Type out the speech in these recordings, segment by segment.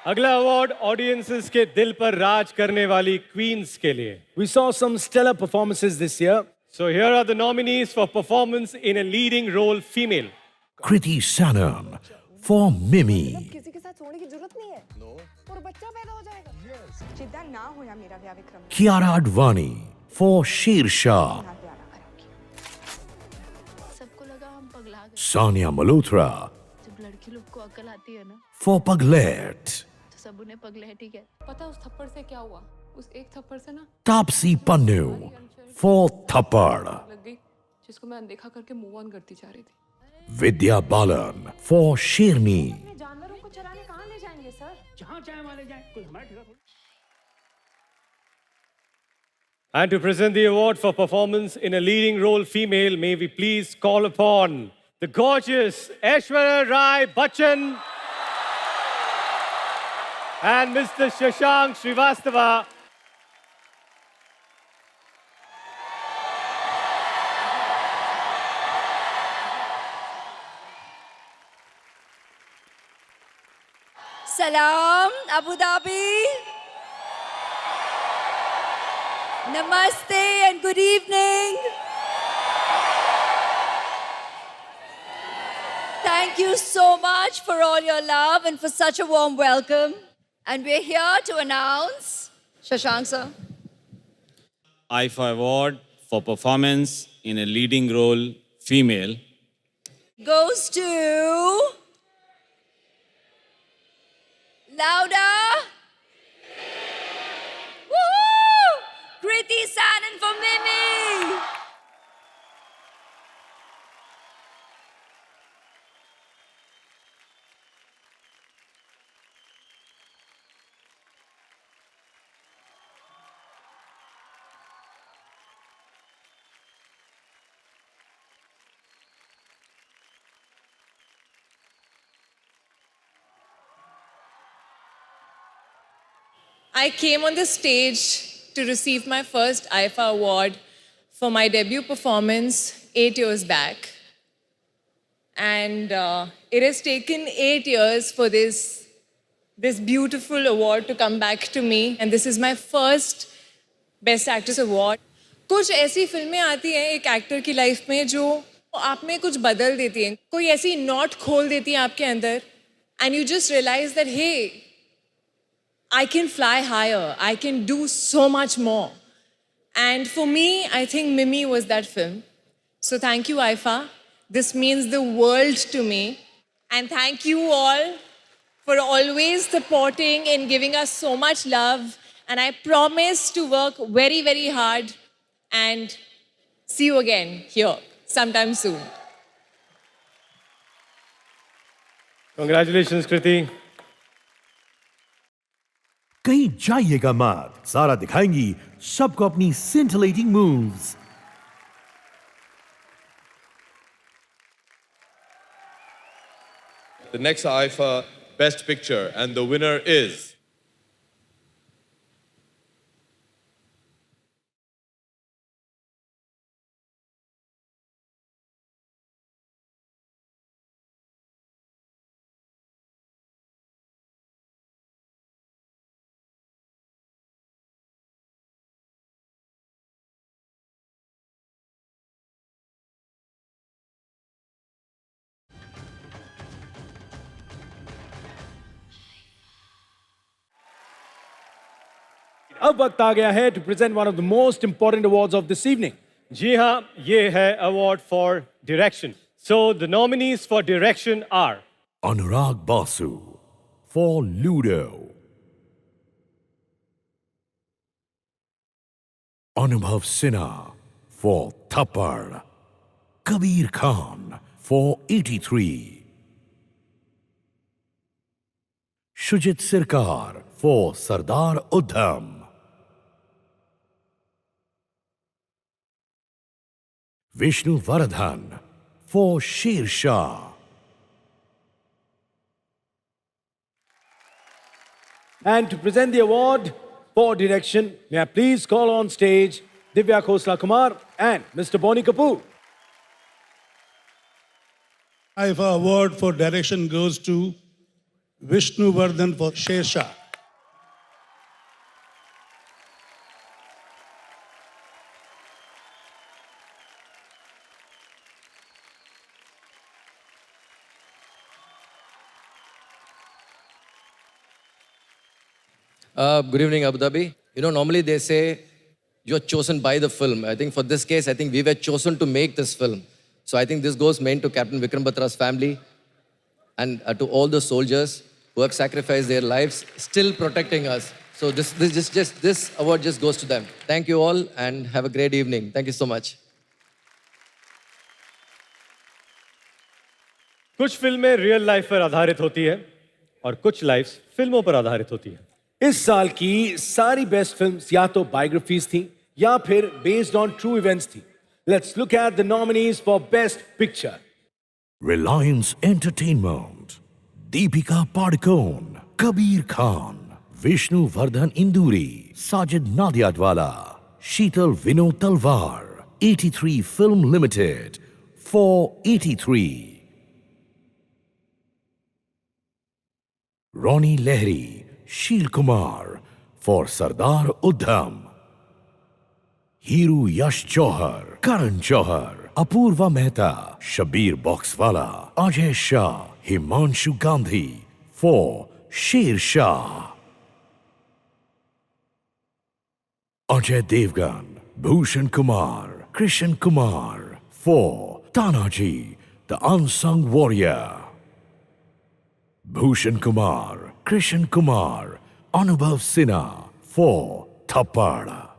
अगला award audiences के दिल पर राज करने वाली क्वींस के लिए. We saw some stellar performances this year. So here are the nominees for performance in a leading role female. Kriti Sanon for Mimi. किसी के साथ सोने की जरूरत नहीं है और बच्चा पैदा हो जाएगा चिंता ना हो या मेरा ब्याह Vikram Kiara Advani for Sher Shah. ब्याह ना करोगी सबको लगा हम पगला गए Sania Malhotra जब लड़की लोग को अकल आती है ना for Paglet. तो सब उन्हें पगले है ठीक है पता उस थप्पड़ से क्या हुआ उस एक थप्पड़ से ना Tapsi Pannu for Thappad. लग गई जिसको मैं अनदेखा करके मूव ऑन करती जा रही थी Vidya Balan for Sherni. जानवरों को चराने कहाँ ले जाएंगे सर जहाँ चाहे वहाँ ले जाए, कोई हमारा ठेका थोड़ी। And to present the award for performance in a leading role female, may we please call upon the gorgeous Aishwarya Rai Bachchan and Mr. Shashank Srivastava. Salam, Abu Dhabi. Namaste and good evening. Thank you so much for all your love and for such a warm welcome. And we're here to announce, Shashank sir. IFA Award for performance in a leading role female Goes to... Louder. Woohoo! Kriti Sanon for Mimi. I came on the stage to receive my first IFA award for my debut performance 8 years back. And it has taken 8 years for this beautiful award to come back to me. And this is my first Best Actress Award. कुछ ऐसी फिल्में आती हैं एक actor की life में जो आप में कुछ बदल देती हैं कोई ऐसी नॉट खोल देती है आपके अंदर and you just realize that hey I can fly higher. I can do so much more. And for me, I think Mimi was that film. So thank you, IFA. This means the world to me. And thank you all for always supporting and giving us so much love. And I promise to work very, very hard and see you again here sometime soon. Congratulations, Kriti. कहीं जाइएगा मत, सारा दिखाएंगी सबको अपनी scintillating moves. The next IFA Best Picture, and the winner is अब वक्त आ गया है to present one of the most important awards of this evening. जी हाँ, ये है award for direction. So the nominees for direction are Anurag Basu for Ludo. Anubhav Sinha for Thappad. Kabir Khan for 83. Shujit Sirkar for Sardar Udham. Vishnu Varadhan for Sher Shah. And to present the award for direction, may I please call on stage Divya Khosla Kumar and Mr. Bonnie Kapoor. IFA award for direction goes to Vishnu Vardhan for Shersha. Good evening, Abu Dhabi. You know, normally they say you're chosen by the film. I think for this case, I think we were chosen to make this film. So I think this goes main to Captain Vikram Batra's family and to all the soldiers who have sacrificed their lives, still protecting us. So this award just goes to them. Thank you all and have a great evening. Thank you so much. कुछ फिल्में real life पर आधारित होती है और कुछ lives फिल्मों पर आधारित होती है। इस साल की सारी बेस्ट फिल्म्स या तो बायोग्राफीज थी या फिर बेस्ड ऑन ट्रू इवेंट्स थी। Let's look at the nominees for best picture. Reliance Entertainment, Deepika Padukone, Kabir Khan, Vishnu Vardhan Induri, Sajid Nadiadwala, Sheetal Vinod Talwar, 83 Film Limited, 483. Ronnie Lahiri, Sheel Kumar for Sardar Udham. Hiru Yash Johar, Karan Johar, Apurva Mehta, Shabir Boxwala, Ajay Shah, Himanshu Gandhi for Sher Shah. Ajay Devgan, Bhushan Kumar, Krishan Kumar for Tanaji, the Unsung Warrior. Bhushan Kumar, Krishan Kumar, Anubhav Sinha for Thappad.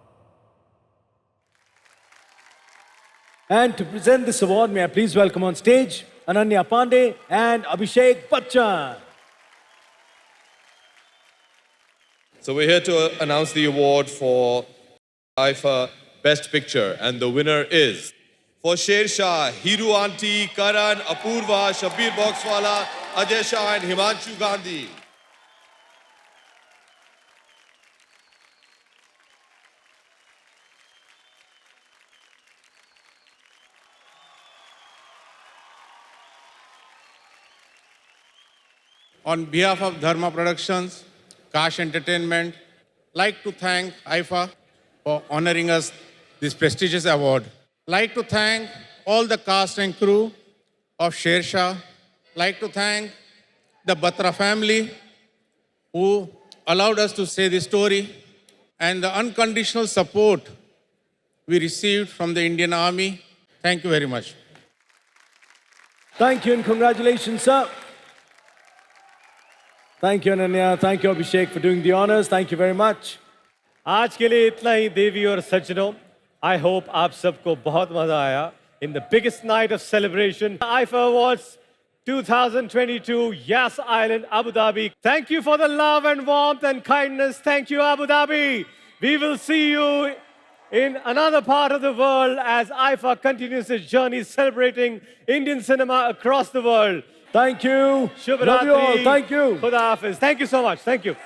And to present this award, may I please welcome on stage Ananya Pandey and Abhishek Bachchan. So we're here to announce the award for IFA Best Picture, and the winner is for Sher Shah, Hiru Aunty, Karan, Apurva, Shabir Boxwala, Ajay Shah and Himanshu Gandhi. On behalf of Dharma Productions, Kash Entertainment, like to thank IFA for honoring us this prestigious award. Like to thank all the cast and crew of Sher Shah. Like to thank the Batra family who allowed us to say this story, and the unconditional support we received from the Indian Army. Thank you very much. Thank you and congratulations, sir. Thank you, Ananya. Thank you, Abhishek, for doing the honors. Thank you very much. आज के लिए इतना ही देवी और सज्जनों। I hope आप सबको बहुत मजा आया in the biggest night of celebration, IFA Awards 2022, Yas Island, Abu Dhabi. Thank you for the love and warmth and kindness. Thank you, Abu Dhabi. We will see you in another part of the world as IFA continues its journey celebrating Indian cinema across the world. Thank you. Shubh Love you all. Ratri. Thank you. Khuda Hafiz. Thank you so much. Thank you.